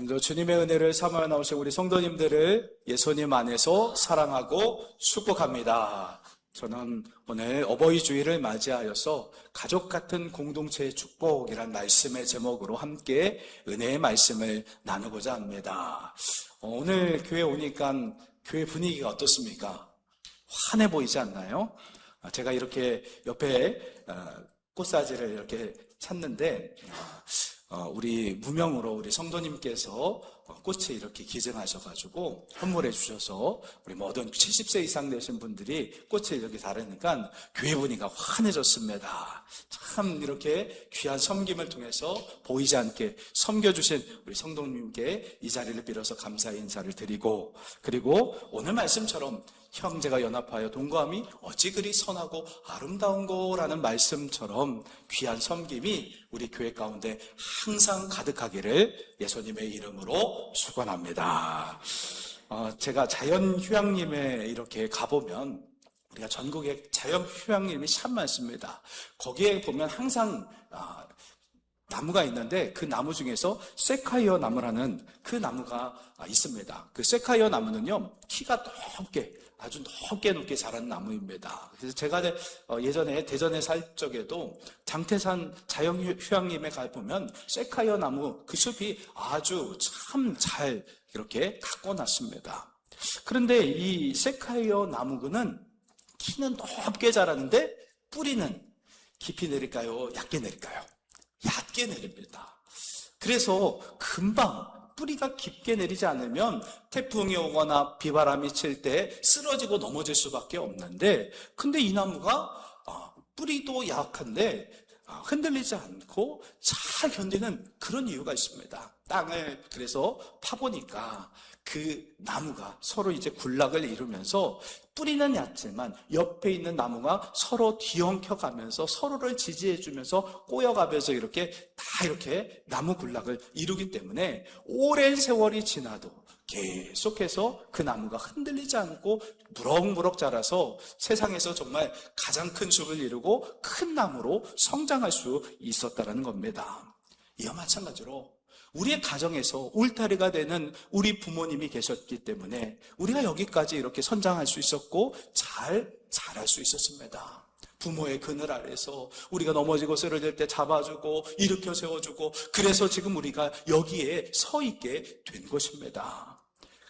오늘도 주님의 은혜를 삼아 나오신 우리 성도님들을 예수님 안에서 사랑하고 축복합니다. 저는 오늘 어버이 주일을 맞이하여서 가족 같은 공동체의 축복이란 말씀의 제목으로 함께 은혜의 말씀을 나누고자 합니다. 오늘 교회 오니까 교회 분위기가 어떻습니까? 환해 보이지 않나요? 제가 이렇게 옆에 꽃사지를 이렇게 찾는데 우리 무명으로 우리 성도님께서 꽃이 이렇게 기증하셔가지고 선물해 주셔서 우리 모든 70세 이상 되신 분들이 꽃을 이렇게 다루니까 교회 분위기가 환해졌습니다. 참 이렇게 귀한 섬김을 통해서 보이지 않게 섬겨주신 우리 성도님께 이 자리를 빌어서 감사의 인사를 드리고, 그리고 오늘 말씀처럼 형제가 연합하여 동거함이 어찌 그리 선하고 아름다운고라는 말씀처럼 귀한 섬김이 우리 교회 가운데 항상 가득하기를 예수님의 이름으로 축원합니다. 제가 자연휴양림에 이렇게 가보면 우리가 전국에 자연휴양림이 참 많습니다. 거기에 보면 항상 나무가 있는데 그 나무 중에서 세카이어 나무라는 그 나무가 있습니다. 그 세카이어 나무는요, 키가 아주 높게 자란 나무입니다. 그래서 제가 예전에 대전에 살 적에도 장태산 자연휴양림에 가보면 세카이어 나무 그 숲이 아주 참 잘 이렇게 가꿔놨습니다. 그런데 이 세카이어 나무는 키는 높게 자라는데 뿌리는 깊이 내릴까요? 얕게 내릴까요? 얕게 내립니다. 그래서 금방 뿌리가 깊게 내리지 않으면 태풍이 오거나 비바람이 칠 때 쓰러지고 넘어질 수밖에 없는데, 근데 이 나무가 뿌리도 약한데 흔들리지 않고 잘 견디는 그런 이유가 있습니다. 땅을 그래서 파보니까 그 나무가 서로 이제 군락을 이루면서 뿌리는 얕지만 옆에 있는 나무가 서로 뒤엉켜가면서 서로를 지지해주면서 꼬여가면서 이렇게 다 이렇게 나무 군락을 이루기 때문에 오랜 세월이 지나도 계속해서 그 나무가 흔들리지 않고 무럭무럭 자라서 세상에서 정말 가장 큰 숲을 이루고 큰 나무로 성장할 수 있었다는 겁니다. 이와 마찬가지로 우리의 가정에서 울타리가 되는 우리 부모님이 계셨기 때문에 우리가 여기까지 이렇게 선장할 수 있었고 잘 자랄 수 있었습니다. 부모의 그늘 아래서 우리가 넘어지고 쓰러질 때 잡아주고 일으켜 세워주고, 그래서 지금 우리가 여기에 서 있게 된 것입니다.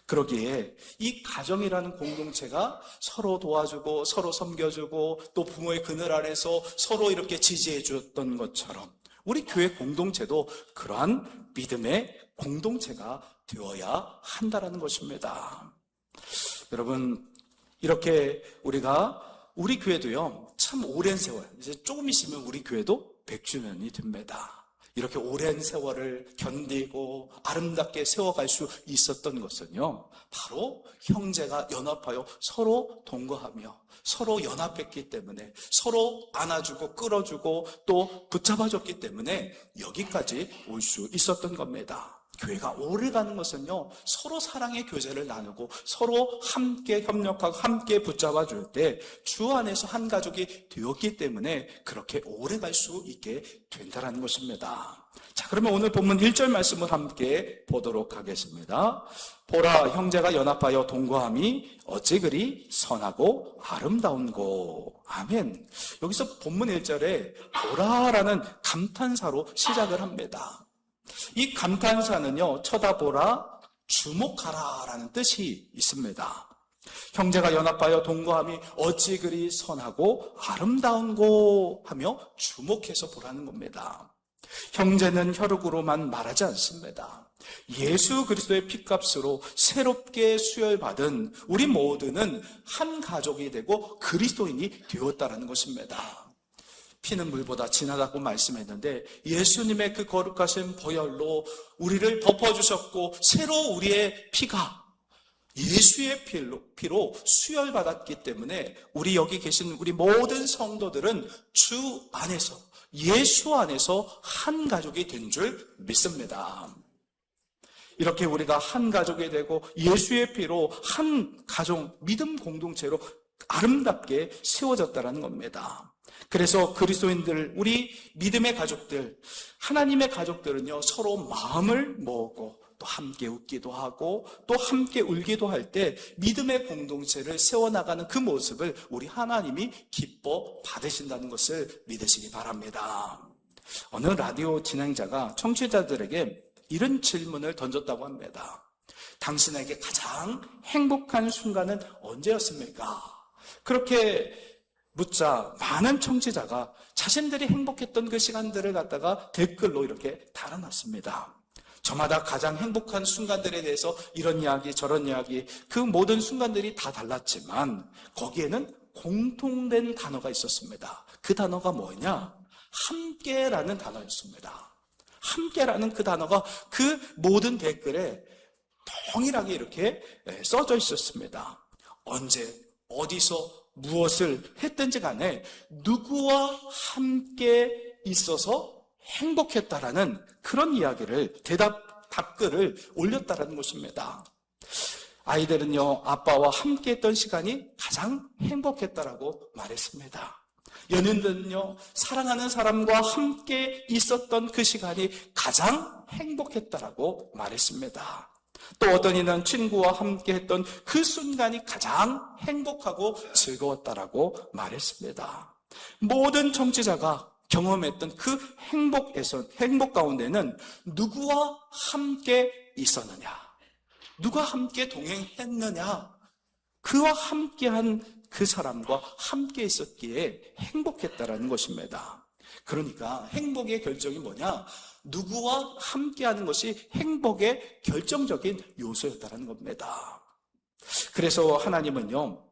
그러기에 이 가정이라는 공동체가 서로 도와주고 서로 섬겨주고 또 부모의 그늘 아래서 서로 이렇게 지지해 주었던 것처럼 우리 교회 공동체도 그러한 믿음의 공동체가 되어야 한다는 것입니다. 여러분, 이렇게 우리 교회도요, 참 오랜 세월, 이제 조금 있으면 우리 교회도 100주년이 됩니다. 이렇게 오랜 세월을 견디고 아름답게 세워갈 수 있었던 것은요, 바로 형제가 연합하여 서로 동거하며 서로 연합했기 때문에, 서로 안아주고 끌어주고 또 붙잡아줬기 때문에 여기까지 올 수 있었던 겁니다. 교회가 오래가는 것은요, 서로 사랑의 교제를 나누고 서로 함께 협력하고 함께 붙잡아줄 때 주 안에서 한 가족이 되었기 때문에 그렇게 오래갈 수 있게 된다는 것입니다. 자, 그러면 오늘 본문 1절 말씀을 함께 보도록 하겠습니다. 보라, 형제가 연합하여 동거함이 어찌 그리 선하고 아름다운고. 아멘. 여기서 본문 1절에 보라라는 감탄사로 시작을 합니다. 이 감탄사는요, 쳐다보라, 주목하라 라는 뜻이 있습니다. 형제가 연합하여 동거함이 어찌 그리 선하고 아름다운고 하며 주목해서 보라는 겁니다. 형제는 혈육으로만 말하지 않습니다. 예수 그리스도의 피값으로 새롭게 수혈받은 우리 모두는 한 가족이 되고 그리스도인이 되었다는 것입니다. 피는 물보다 진하다고 말씀했는데 예수님의 그 거룩하신 보혈로 우리를 덮어주셨고 새로 우리의 피가 예수의 피로 수혈받았기 때문에 우리 여기 계신 우리 모든 성도들은 주 안에서, 예수 안에서 한 가족이 된 줄 믿습니다. 이렇게 우리가 한 가족이 되고 예수의 피로 한 가족, 믿음 공동체로 아름답게 세워졌다는 겁니다. 그래서 그리스도인들, 우리 믿음의 가족들, 하나님의 가족들은요, 서로 마음을 모으고 또 함께 웃기도 하고 또 함께 울기도 할 때 믿음의 공동체를 세워나가는 그 모습을 우리 하나님이 기뻐 받으신다는 것을 믿으시기 바랍니다. 어느 라디오 진행자가 청취자들에게 이런 질문을 던졌다고 합니다. 당신에게 가장 행복한 순간은 언제였습니까? 그렇게 묻자 많은 청취자가 자신들이 행복했던 그 시간들을 갖다가 댓글로 이렇게 달아놨습니다. 저마다 가장 행복한 순간들에 대해서 이런 이야기 저런 이야기 그 모든 순간들이 다 달랐지만 거기에는 공통된 단어가 있었습니다. 그 단어가 뭐냐? 함께라는 단어였습니다. 함께라는 그 단어가 그 모든 댓글에 동일하게 이렇게 써져 있었습니다. 언제 어디서 무엇을 했든지 간에 누구와 함께 있어서 행복했다라는 그런 이야기를 답글을 올렸다라는 것입니다. 아이들은요, 아빠와 함께 했던 시간이 가장 행복했다라고 말했습니다. 연인들은요, 사랑하는 사람과 함께 있었던 그 시간이 가장 행복했다라고 말했습니다. 또 어떤 이는 친구와 함께 했던 그 순간이 가장 행복하고 즐거웠다라고 말했습니다. 모든 청취자가 경험했던 그 행복 가운데는 누구와 함께 있었느냐, 누가 함께 동행했느냐, 그와 함께한 그 사람과 함께 있었기에 행복했다라는 것입니다. 그러니까 행복의 결정이 뭐냐? 누구와 함께하는 것이 행복의 결정적인 요소였다는 겁니다. 그래서 하나님은요,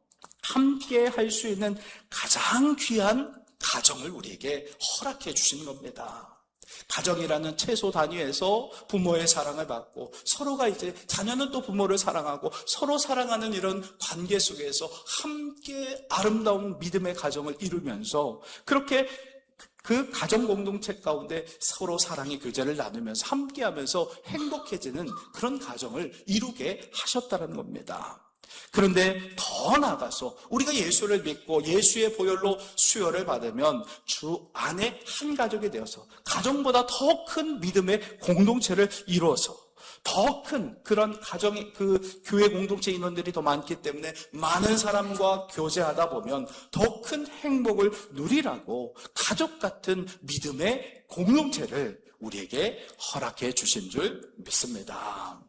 함께 할 수 있는 가장 귀한 가정을 우리에게 허락해 주신 겁니다. 가정이라는 최소 단위에서 부모의 사랑을 받고 서로가 이제 자녀는 또 부모를 사랑하고 서로 사랑하는 이런 관계 속에서 함께 아름다운 믿음의 가정을 이루면서 그렇게 그 가정 공동체 가운데 서로 사랑의 교제를 나누면서 함께하면서 행복해지는 그런 가정을 이루게 하셨다는 겁니다. 그런데 더 나아가서 우리가 예수를 믿고 예수의 보혈로 수혈을 받으면 주 안에 한 가족이 되어서 가정보다 더 큰 믿음의 공동체를 이루어서 더 큰 그런 가정의 그 교회 공동체 인원들이 더 많기 때문에 많은 사람과 교제하다 보면 더 큰 행복을 누리라고 가족 같은 믿음의 공동체를 우리에게 허락해 주신 줄 믿습니다.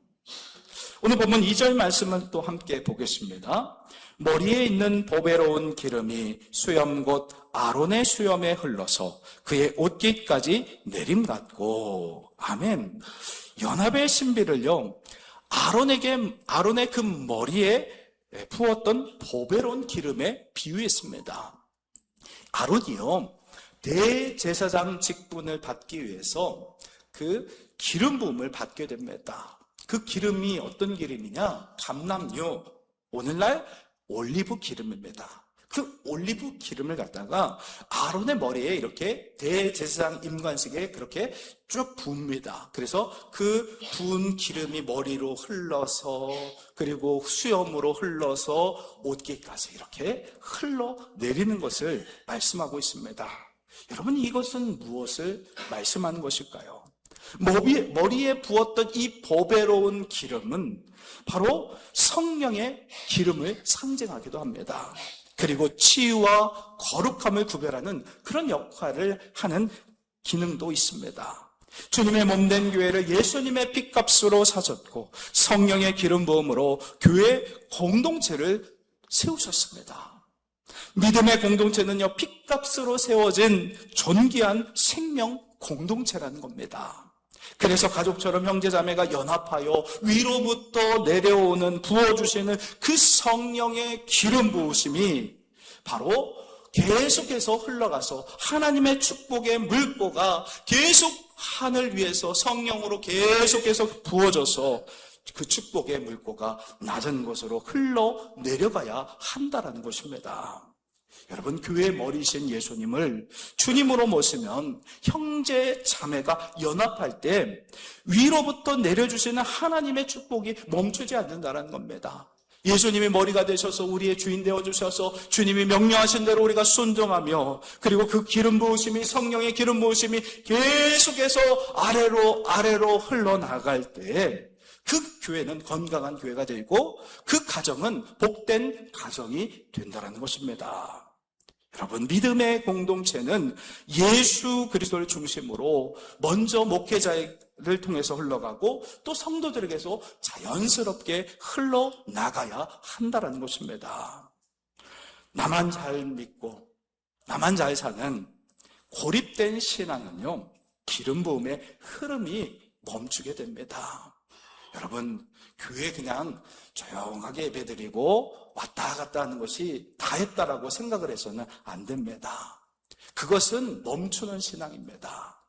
오늘 본문 2절 말씀을 또 함께 보겠습니다. 머리에 있는 보배로운 기름이 수염 곧 아론의 수염에 흘러서 그의 옷깃까지 내림같고. 아멘. 연합의 신비를요, 아론의 그 머리에 부었던 보배로운 기름에 비유했습니다. 아론이요, 대제사장 직분을 받기 위해서 그 기름 부음을 받게 됩니다. 그 기름이 어떤 기름이냐? 감람유, 오늘날 올리브 기름입니다. 그 올리브 기름을 갖다가 아론의 머리에 이렇게 대제사장 임관식에 그렇게 쭉 부읍니다. 그래서 그 부은 기름이 머리로 흘러서 그리고 수염으로 흘러서 옷깃까지 이렇게 흘러내리는 것을 말씀하고 있습니다. 여러분, 이것은 무엇을 말씀하는 것일까요? 머리에 부었던 이 보배로운 기름은 바로 성령의 기름을 상징하기도 합니다. 그리고 치유와 거룩함을 구별하는 그런 역할을 하는 기능도 있습니다. 주님의 몸된 교회를 예수님의 핏값으로 사셨고 성령의 기름 부음으로 교회 공동체를 세우셨습니다. 믿음의 공동체는요, 핏값으로 세워진 존귀한 생명 공동체라는 겁니다. 그래서 가족처럼 형제자매가 연합하여 위로부터 내려오는 부어주시는 그 성령의 기름 부으심이 바로 계속해서 흘러가서 하나님의 축복의 물보가 계속 하늘 위에서 성령으로 계속해서 부어져서 그 축복의 물보가 낮은 곳으로 흘러내려가야 한다는 것입니다. 여러분, 교회의 머리이신 예수님을 주님으로 모시면 형제 자매가 연합할 때 위로부터 내려주시는 하나님의 축복이 멈추지 않는다는 겁니다. 예수님이 머리가 되셔서 우리의 주인 되어주셔서 주님이 명령하신 대로 우리가 순종하며 그리고 그 기름 부으심이 성령의 기름 부으심이 계속해서 아래로 흘러나갈 때 교회는 건강한 교회가 되고 그 가정은 복된 가정이 된다는 것입니다. 여러분, 믿음의 공동체는 예수 그리스도를 중심으로 먼저 목회자를 통해서 흘러가고 또 성도들에게서 자연스럽게 흘러나가야 한다는 것입니다. 나만 잘 믿고 나만 잘 사는 고립된 신앙은요, 기름 부음의 흐름이 멈추게 됩니다. 여러분, 교회 그냥 조용하게 예배드리고 왔다 갔다 하는 것이 다 했다라고 생각을 해서는 안 됩니다. 그것은 멈추는 신앙입니다.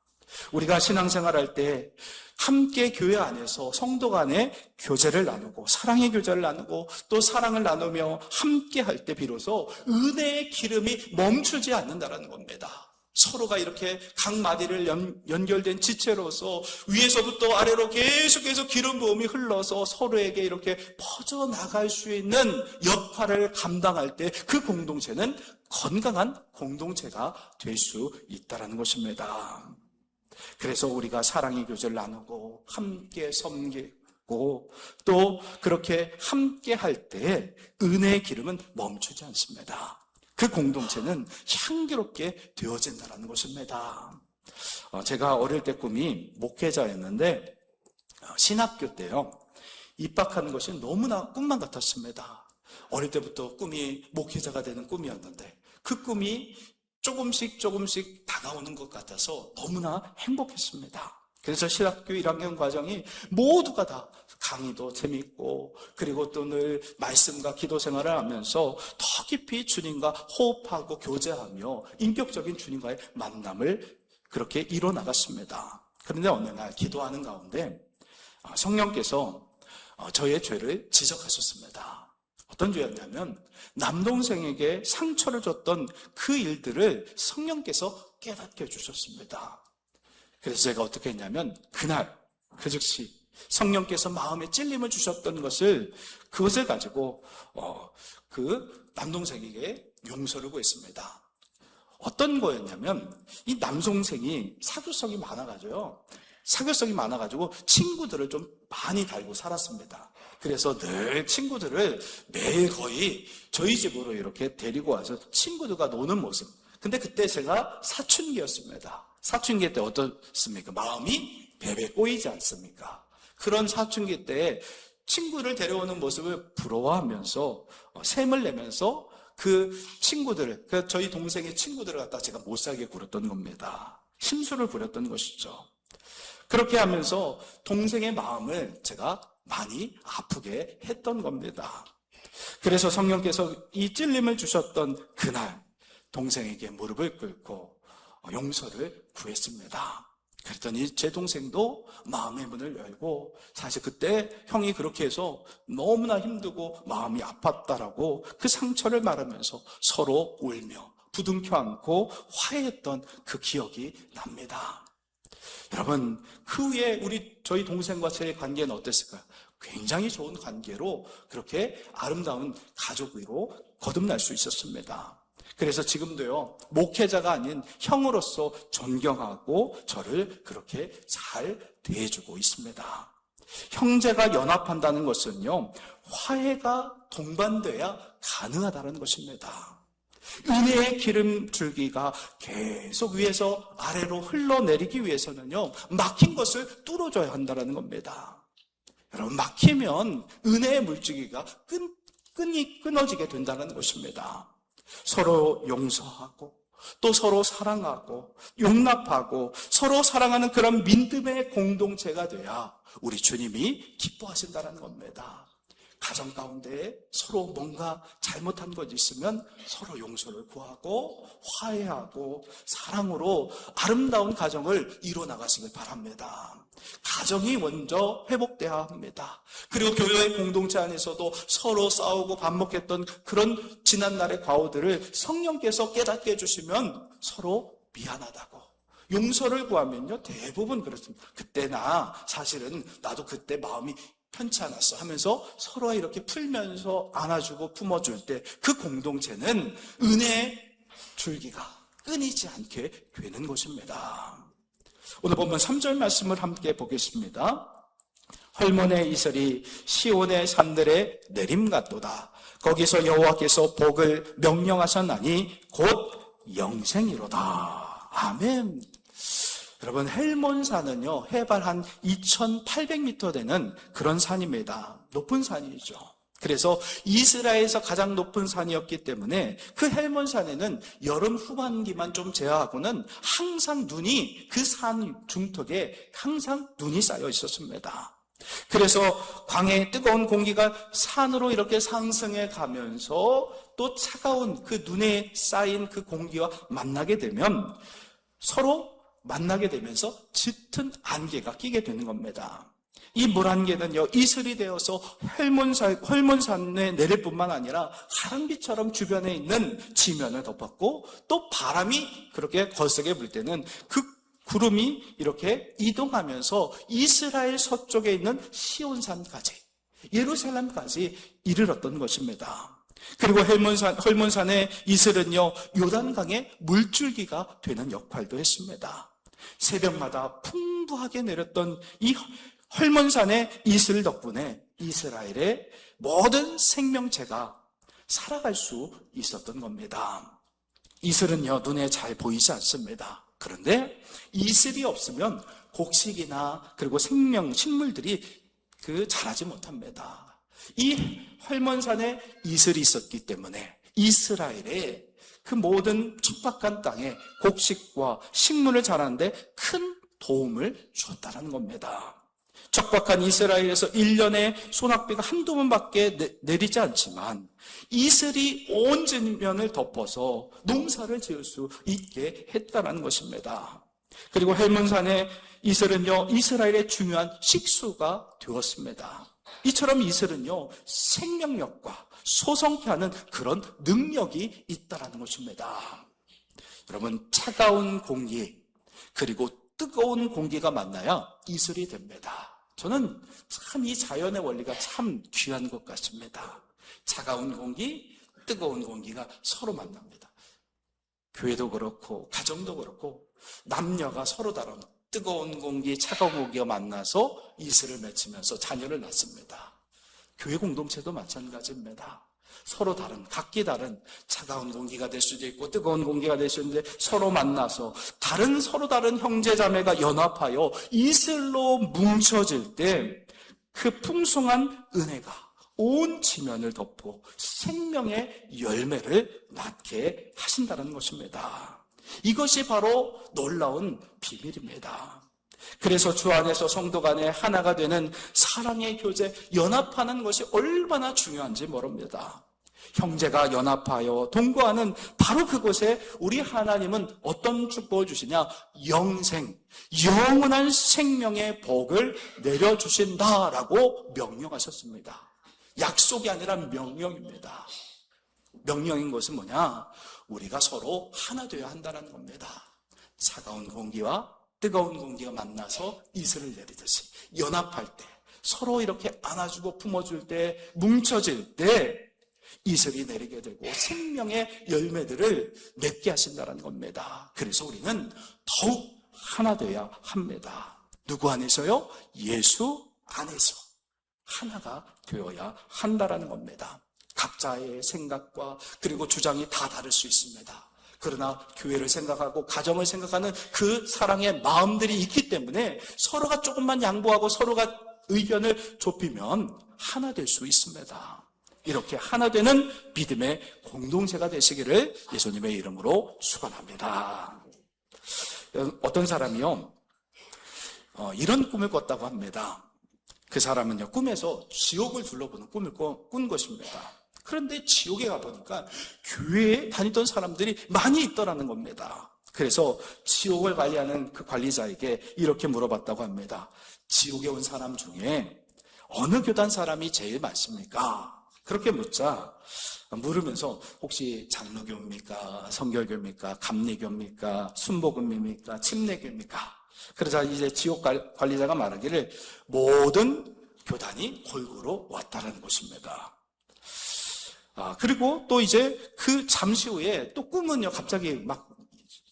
우리가 신앙생활할 때 함께 교회 안에서 성도 간의 교제를 나누고 사랑의 교제를 나누고 또 사랑을 나누며 함께 할 때 비로소 은혜의 기름이 멈추지 않는다는 겁니다. 서로가 이렇게 각 마디를 연결된 지체로서 위에서부터 아래로 계속해서 기름 부음이 흘러서 서로에게 이렇게 퍼져나갈 수 있는 역할을 감당할 때 그 공동체는 건강한 공동체가 될 수 있다는 것입니다. 그래서 우리가 사랑의 교제를 나누고 함께 섬기고 또 그렇게 함께 할 때 은혜의 기름은 멈추지 않습니다. 그 공동체는 향기롭게 되어진다는 것입니다. 제가 어릴 때 꿈이 목회자였는데 신학교 때요, 입학하는 것이 너무나 꿈만 같았습니다. 어릴 때부터 꿈이 목회자가 되는 꿈이었는데 그 꿈이 조금씩 다가오는 것 같아서 너무나 행복했습니다. 그래서 신학교 1학년 과정이 모두가 다 강의도 재밌고 그리고 또 늘 말씀과 기도 생활을 하면서 더 깊이 주님과 호흡하고 교제하며 인격적인 주님과의 만남을 그렇게 이뤄나갔습니다. 그런데 어느 날 기도하는 가운데 성령께서 저의 죄를 지적하셨습니다. 어떤 죄였냐면 남동생에게 상처를 줬던 그 일들을 성령께서 깨닫게 해주셨습니다. 그래서 제가 어떻게 했냐면 그날 그 즉시 성령께서 마음에 찔림을 주셨던 그것을 가지고 그 남동생에게 용서를 구했습니다. 어떤 거였냐면 이 남동생이 사교성이 많아가지고 친구들을 좀 많이 달고 살았습니다. 그래서 늘 친구들을 매일 거의 저희 집으로 이렇게 데리고 와서 친구들과 노는 모습. 근데 그때 제가 사춘기였습니다. 사춘기 때 어떻습니까? 마음이 베베 꼬이지 않습니까? 그런 사춘기 때 친구를 데려오는 모습을 부러워하면서 샘을 내면서 그 친구들을, 저희 동생의 친구들을 갖다 제가 못 살게 굴었던 겁니다. 심술을 부렸던 것이죠. 그렇게 하면서 동생의 마음을 제가 많이 아프게 했던 겁니다. 그래서 성령께서 이 찔림을 주셨던 그날 동생에게 무릎을 꿇고 용서를 구했습니다. 그랬더니 제 동생도 마음의 문을 열고, 사실 그때 형이 그렇게 해서 너무나 힘들고 마음이 아팠다라고 그 상처를 말하면서 서로 울며 부둥켜 안고 화해했던 그 기억이 납니다. 여러분, 그 후에 저희 동생과 제 관계는 어땠을까요? 굉장히 좋은 관계로 그렇게 아름다운 가족으로 거듭날 수 있었습니다. 그래서 지금도요, 목회자가 아닌 형으로서 존경하고 저를 그렇게 잘 대해주고 있습니다. 형제가 연합한다는 것은요, 화해가 동반돼야 가능하다는 것입니다. 은혜의 기름 줄기가 계속 위에서 아래로 흘러내리기 위해서는요, 막힌 것을 뚫어줘야 한다는 겁니다. 여러분, 막히면 은혜의 물줄기가 끈이 끊어지게 된다는 것입니다. 서로 용서하고 또 서로 사랑하고 용납하고 서로 사랑하는 그런 믿음의 공동체가 돼야 우리 주님이 기뻐하신다는 겁니다. 가정 가운데 서로 뭔가 잘못한 것이 있으면 서로 용서를 구하고 화해하고 사랑으로 아름다운 가정을 이뤄나가시길 바랍니다. 가정이 먼저 회복돼야 합니다. 그리고 교회의 공동체 안에서도 서로 싸우고 반목했던 그런 지난날의 과오들을 성령께서 깨닫게 해주시면 서로 미안하다고 용서를 구하면요, 대부분 그렇습니다. 사실은 나도 그때 마음이 편치 않았어 하면서 서로 이렇게 풀면서 안아주고 품어줄 때 그 공동체는 은혜의 줄기가 끊이지 않게 되는 것입니다. 오늘 보면 3절 말씀을 함께 보겠습니다. 헐몬의 이슬이 시온의 산들에 내림 같도다. 거기서 여호와께서 복을 명령하셨나니 곧 영생이로다. 아멘. 여러분, 헬몬산은요, 해발 한 2,800m 되는 그런 산입니다. 높은 산이죠. 그래서 이스라엘에서 가장 높은 산이었기 때문에 그 헬몬산에는 여름 후반기만 좀 제외하고는 항상 눈이, 그 산 중턱에 항상 눈이 쌓여 있었습니다. 그래서 광해의 뜨거운 공기가 산으로 이렇게 상승해 가면서 또 차가운 그 눈에 쌓인 그 공기와 만나게 되면 서로 만나게 되면서 짙은 안개가 끼게 되는 겁니다. 이 물안개는요, 이슬이 되어서 헐몬산에 내릴 뿐만 아니라 가랑비처럼 주변에 있는 지면을 덮었고, 또 바람이 그렇게 거세게 불 때는 그 구름이 이렇게 이동하면서 이스라엘 서쪽에 있는 시온산까지, 예루살렘까지 이르렀던 것입니다. 그리고 헐몬산의 이슬은요, 요단강의 물줄기가 되는 역할도 했습니다. 새벽마다 풍부하게 내렸던 이 헐몬산의 이슬 덕분에 이스라엘의 모든 생명체가 살아갈 수 있었던 겁니다. 이슬은요, 눈에 잘 보이지 않습니다. 그런데 이슬이 없으면 곡식이나 그리고 식물들이 자라지 못합니다. 이 헐몬산에 이슬이 있었기 때문에 이스라엘의 그 모든 척박한 땅에 곡식과 식물을 자라는데 큰 도움을 줬다는 겁니다. 척박한 이스라엘에서 1년에 소낙비가 한두 번밖에 내리지 않지만 이슬이 온 지면을 덮어서 농사를 지을 수 있게 했다는 것입니다. 그리고 헬몬산의 이슬은요, 이스라엘의 중요한 식수가 되었습니다. 이처럼 이슬은요, 생명력과 소성케 하는 그런 능력이 있다는 것입니다. 여러분, 차가운 공기 그리고 뜨거운 공기가 만나야 이슬이 됩니다. 저는 참 이 자연의 원리가 참 귀한 것 같습니다. 차가운 공기, 뜨거운 공기가 서로 만납니다. 교회도 그렇고 가정도 그렇고 남녀가 서로 다른 뜨거운 공기, 차가운 공기가 만나서 이슬을 맺히면서 자녀를 낳습니다. 교회 공동체도 마찬가지입니다. 서로 다른, 각기 다른 차가운 공기가 될 수도 있고 뜨거운 공기가 될 수 있는데 서로 만나서 서로 다른 형제 자매가 연합하여 이슬로 뭉쳐질 때 그 풍성한 은혜가 온 지면을 덮고 생명의 열매를 낳게 하신다는 것입니다. 이것이 바로 놀라운 비밀입니다. 그래서 주 안에서 성도 간에 하나가 되는 사랑의 교제, 연합하는 것이 얼마나 중요한지 모릅니다. 형제가 연합하여 동거하는 바로 그곳에 우리 하나님은 어떤 축복을 주시냐? 영원한 생명의 복을 내려주신다라고 명령하셨습니다. 약속이 아니라 명령입니다. 명령인 것은 뭐냐? 우리가 서로 하나 되어야 한다는 겁니다. 차가운 공기와 뜨거운 공기가 만나서 이슬을 내리듯이 연합할 때, 서로 이렇게 안아주고 품어줄 때, 뭉쳐질 때 이슬이 내리게 되고 생명의 열매들을 맺게 하신다는 겁니다. 그래서 우리는 더욱 하나 되어야 합니다. 누구 안에서요? 예수 안에서 하나가 되어야 한다는 겁니다. 각자의 생각과 그리고 주장이 다 다를 수 있습니다. 그러나 교회를 생각하고 가정을 생각하는 그 사랑의 마음들이 있기 때문에 서로가 조금만 양보하고 서로가 의견을 좁히면 하나 될 수 있습니다. 이렇게 하나 되는 믿음의 공동체가 되시기를 예수님의 이름으로 축원합니다. 어떤 사람이요, 이런 꿈을 꿨다고 합니다. 그 사람은요, 꿈에서 지옥을 둘러보는 꿈을 꾼 것입니다. 그런데 지옥에 가보니까 교회에 다니던 사람들이 많이 있더라는 겁니다. 그래서 지옥을 관리하는 그 관리자에게 이렇게 물어봤다고 합니다. 지옥에 온 사람 중에 어느 교단 사람이 제일 많습니까? 그렇게 물으면서 혹시 장로교입니까? 성결교입니까? 감리교입니까? 순복음입니까? 침례교입니까? 그러자 이제 지옥 관리자가 말하기를 모든 교단이 골고루 왔다는 것입니다. 그리고 또 이제 그 잠시 후에 또 꿈은요, 갑자기 막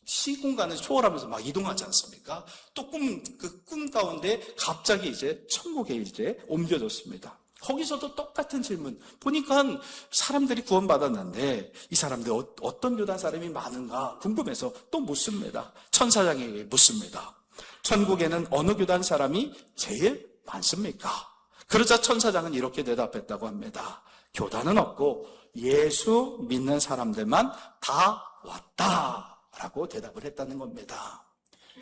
시공간을 초월하면서 막 이동하지 않습니까? 또 그 꿈 가운데 갑자기 이제 천국에 이제 옮겨졌습니다. 거기서도 똑같은 질문. 보니까 사람들이 구원받았는데 이 사람들 어떤 교단 사람이 많은가 궁금해서 또 묻습니다. 천사장에게 묻습니다. 천국에는 어느 교단 사람이 제일 많습니까? 그러자 천사장은 이렇게 대답했다고 합니다. 교단은 없고 예수 믿는 사람들만 다 왔다라고 대답을 했다는 겁니다.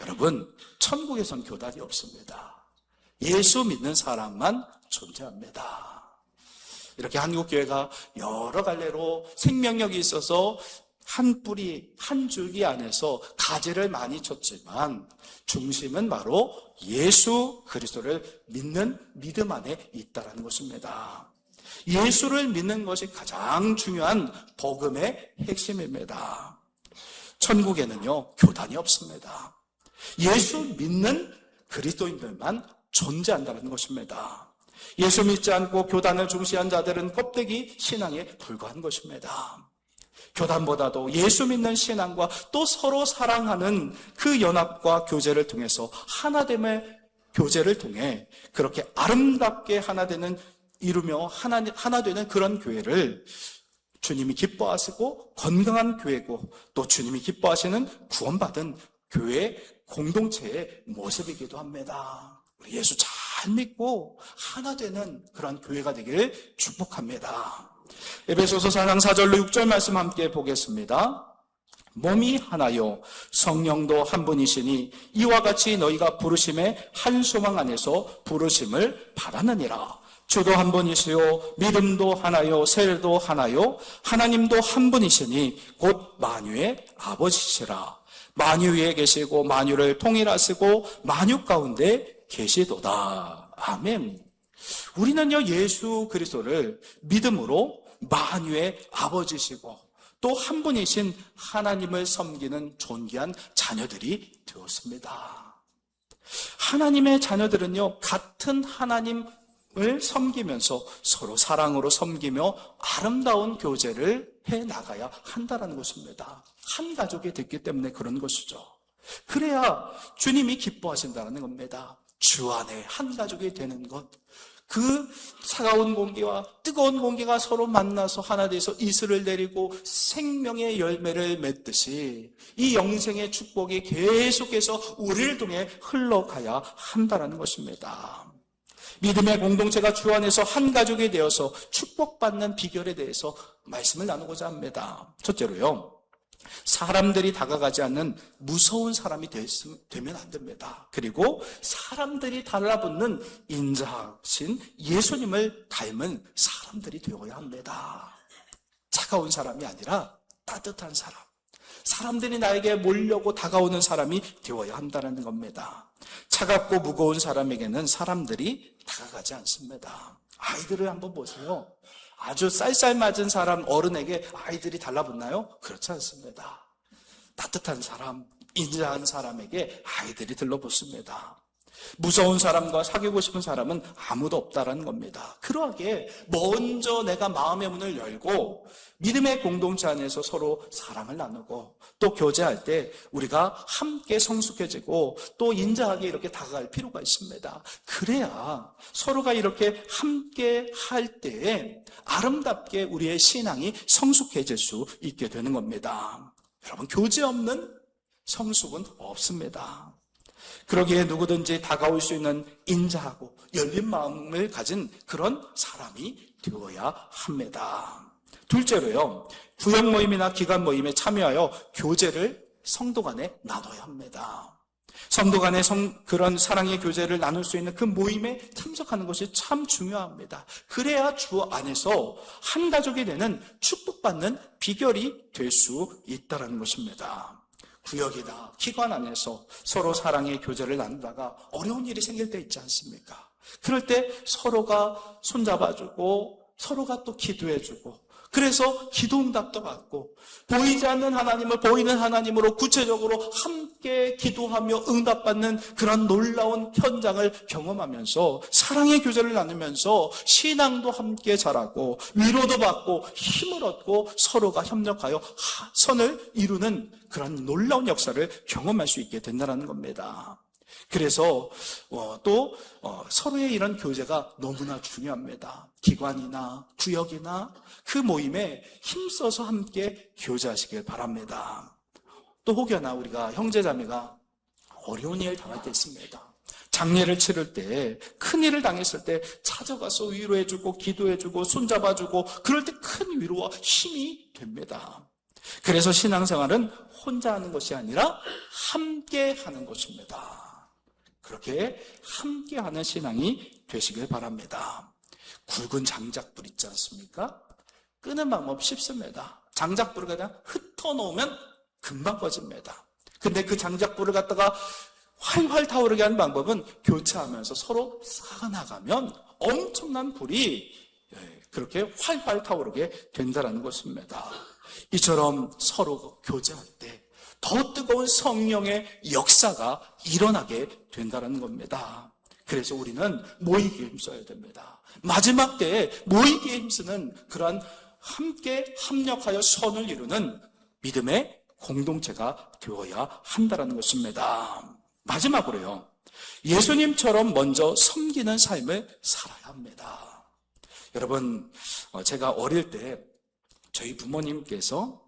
여러분, 천국에선 교단이 없습니다. 예수 믿는 사람만 존재합니다. 이렇게 한국교회가 여러 갈래로 생명력이 있어서 한 뿌리, 한 줄기 안에서 가지를 많이 쳤지만 중심은 바로 예수 그리스도를 믿는 믿음 안에 있다는 것입니다. 예수를 믿는 것이 가장 중요한 복음의 핵심입니다. 천국에는요, 교단이 없습니다. 예수 믿는 그리스도인들만 존재한다는 것입니다. 예수 믿지 않고 교단을 중시한 자들은 껍데기 신앙에 불과한 것입니다. 교단보다도 예수 믿는 신앙과 또 서로 사랑하는 그 연합과 교제를 통해서 하나됨의 교제를 통해 그렇게 아름답게 하나되는 이루며 하나 되는 그런 교회를 주님이 기뻐하시고 건강한 교회고 또 주님이 기뻐하시는 구원받은 교회 공동체의 모습이기도 합니다. 우리 예수 잘 믿고 하나 되는 그런 교회가 되기를 축복합니다. 에베소서 4장 4절로 6절 말씀 함께 보겠습니다. 몸이 하나요 성령도 한 분이시니 이와 같이 너희가 부르심의 한 소망 안에서 부르심을 받았느니라. 주도 한 분이시요 믿음도 하나요 세례도 하나요 하나님도 한 분이시니 곧 만유의 아버지시라. 만유 위에 계시고 만유를 통일하시고 만유 가운데 계시도다. 아멘. 우리는요 예수 그리스도를 믿음으로 만유의 아버지시고 또 한 분이신 하나님을 섬기는 존귀한 자녀들이 되었습니다. 하나님의 자녀들은요 같은 하나님을 섬기면서 서로 사랑으로 섬기며 아름다운 교제를 해나가야 한다는 것입니다. 한 가족이 됐기 때문에 그런 것이죠. 그래야 주님이 기뻐하신다는 겁니다. 주 안에 한 가족이 되는 것, 그 차가운 공기와 뜨거운 공기가 서로 만나서 하나 돼서 이슬을 내리고 생명의 열매를 맺듯이 이 영생의 축복이 계속해서 우리를 통해 흘러가야 한다는 것입니다. 믿음의 공동체가 주 안에서 한 가족이 되어서 축복받는 비결에 대해서 말씀을 나누고자 합니다. 첫째로요, 사람들이 다가가지 않는 무서운 사람이 되면 안 됩니다. 그리고 사람들이 달라붙는 인자하신 예수님을 닮은 사람들이 되어야 합니다. 차가운 사람이 아니라 따뜻한 사람, 사람들이 나에게 몰려고 다가오는 사람이 되어야 한다는 겁니다. 차갑고 무거운 사람에게는 사람들이 다가가지 않습니다. 아이들을 한번 보세요. 아주 쌀쌀맞은 사람 어른에게 아이들이 달라붙나요? 그렇지 않습니다. 따뜻한 사람, 인자한 사람에게 아이들이 들러붙습니다. 무서운 사람과 사귀고 싶은 사람은 아무도 없다라는 겁니다. 그러하게 먼저 내가 마음의 문을 열고 믿음의 공동체 안에서 서로 사랑을 나누고 또 교제할 때 우리가 함께 성숙해지고 또 인자하게 이렇게 다가갈 필요가 있습니다. 그래야 서로가 이렇게 함께 할 때에 아름답게 우리의 신앙이 성숙해질 수 있게 되는 겁니다. 여러분, 교제 없는 성숙은 없습니다. 그러기에 누구든지 다가올 수 있는 인자하고 열린 마음을 가진 그런 사람이 되어야 합니다. 둘째로요, 구역 모임이나 기관 모임에 참여하여 교제를 성도 간에 나눠야 합니다. 성도 간에 그런 사랑의 교제를 나눌 수 있는 그 모임에 참석하는 것이 참 중요합니다. 그래야 주 안에서 한 가족이 되는 축복받는 비결이 될 수 있다는 것입니다. 구역이나 기관 안에서 서로 사랑의 교제를 나누다가 어려운 일이 생길 때 있지 않습니까? 그럴 때 서로가 손잡아주고 서로가 또 기도해주고 그래서 기도응답도 받고 보이지 않는 하나님을 보이는 하나님으로 구체적으로 함께 기도하며 응답받는 그런 놀라운 현장을 경험하면서 사랑의 교제를 나누면서 신앙도 함께 자라고 위로도 받고 힘을 얻고 서로가 협력하여 선을 이루는 그런 놀라운 역사를 경험할 수 있게 된다는 겁니다. 그래서 또 서로의 이런 교제가 너무나 중요합니다. 기관이나 구역이나 그 모임에 힘써서 함께 교제하시길 바랍니다. 또 혹여나 우리가 형제자매가 어려운 일 당할 때 있습니다. 장례를 치를 때, 큰일을 당했을 때 찾아가서 위로해주고 기도해주고 손잡아주고 그럴 때 큰 위로와 힘이 됩니다. 그래서 신앙생활은 혼자 하는 것이 아니라 함께 하는 것입니다. 그렇게 함께하는 신앙이 되시길 바랍니다. 굵은 장작불 있지 않습니까? 끄는 방법 쉽습니다. 장작불을 그냥 흩어놓으면 금방 꺼집니다. 근데 그 장작불을 갖다가 활활 타오르게 하는 방법은 교차하면서 서로 쌓아나가면 엄청난 불이 그렇게 활활 타오르게 된다는 것입니다. 이처럼 서로 교제할 때 더 뜨거운 성령의 역사가 일어나게 된다는 겁니다. 그래서 우리는 모이기에 힘써야 됩니다. 마지막 때에 모이기에 힘쓰는 그러한 함께 합력하여 선을 이루는 믿음의 공동체가 되어야 한다는 것입니다. 마지막으로요, 예수님처럼 먼저 섬기는 삶을 살아야 합니다. 여러분, 제가 어릴 때 저희 부모님께서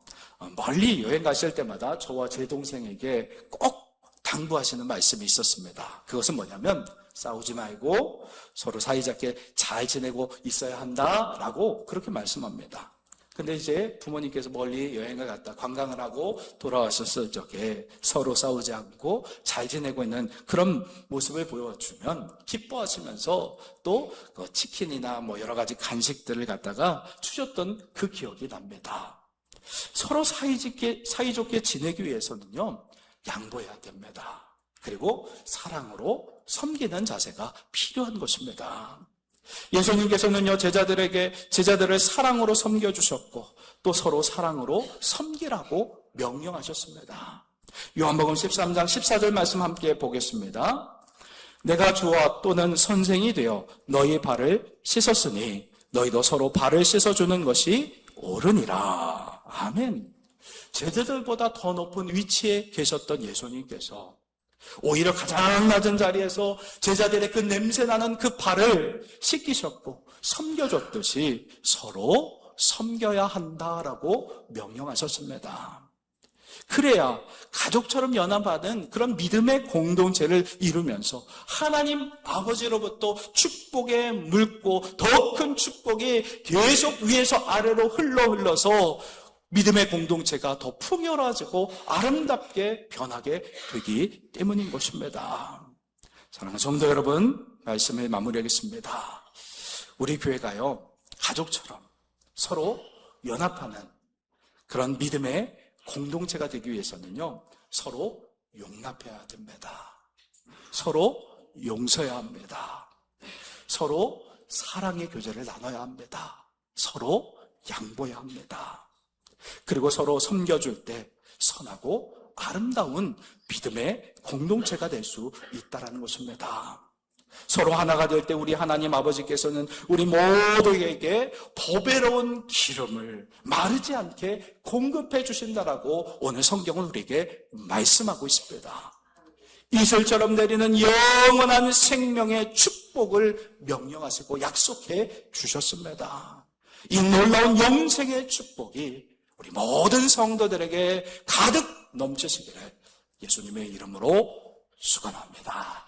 멀리 여행 가실 때마다 저와 제 동생에게 꼭 당부하시는 말씀이 있었습니다. 그것은 뭐냐면 싸우지 말고 서로 사이좋게 잘 지내고 있어야 한다라고 그렇게 말씀합니다. 근데 이제 부모님께서 멀리 여행을 갔다 관광을 하고 돌아왔었을 적에 서로 싸우지 않고 잘 지내고 있는 그런 모습을 보여주면 기뻐하시면서 또 치킨이나 여러 가지 간식들을 갖다가 주셨던 그 기억이 납니다. 서로 사이좋게 지내기 위해서는요, 양보해야 됩니다. 그리고 사랑으로 섬기는 자세가 필요한 것입니다. 예수님께서는요, 제자들을 사랑으로 섬겨주셨고 또 서로 사랑으로 섬기라고 명령하셨습니다. 요한복음 13장 14절 말씀 함께 보겠습니다. 내가 주와 또는 선생이 되어 너희 발을 씻었으니 너희도 서로 발을 씻어주는 것이 옳으니라. 아멘. 제자들보다 더 높은 위치에 계셨던 예수님께서 오히려 가장 낮은 자리에서 제자들의 그 냄새나는 그 발을 씻기셨고 섬겨줬듯이 서로 섬겨야 한다라고 명령하셨습니다. 그래야 가족처럼 연합하는 그런 믿음의 공동체를 이루면서 하나님 아버지로부터 축복의 물고 더 큰 축복이 계속 위에서 아래로 흘러서 믿음의 공동체가 더 풍요로워지고 아름답게 변하게 되기 때문인 것입니다. 사랑하는 성도 여러분, 말씀을 마무리하겠습니다. 우리 교회가요, 가족처럼 서로 연합하는 그런 믿음의 공동체가 되기 위해서는요, 서로 용납해야 됩니다. 서로 용서해야 합니다. 서로 사랑의 교제를 나눠야 합니다. 서로 양보해야 합니다. 그리고 서로 섬겨줄 때 선하고 아름다운 믿음의 공동체가 될 수 있다는 것입니다. 서로 하나가 될 때 우리 하나님 아버지께서는 우리 모두에게 보배로운 기름을 마르지 않게 공급해 주신다라고 오늘 성경은 우리에게 말씀하고 있습니다. 이슬처럼 내리는 영원한 생명의 축복을 명령하시고 약속해 주셨습니다. 이 놀라운 영생의 축복이 우리 모든 성도들에게 가득 넘치시기를 예수님의 이름으로 축원합니다.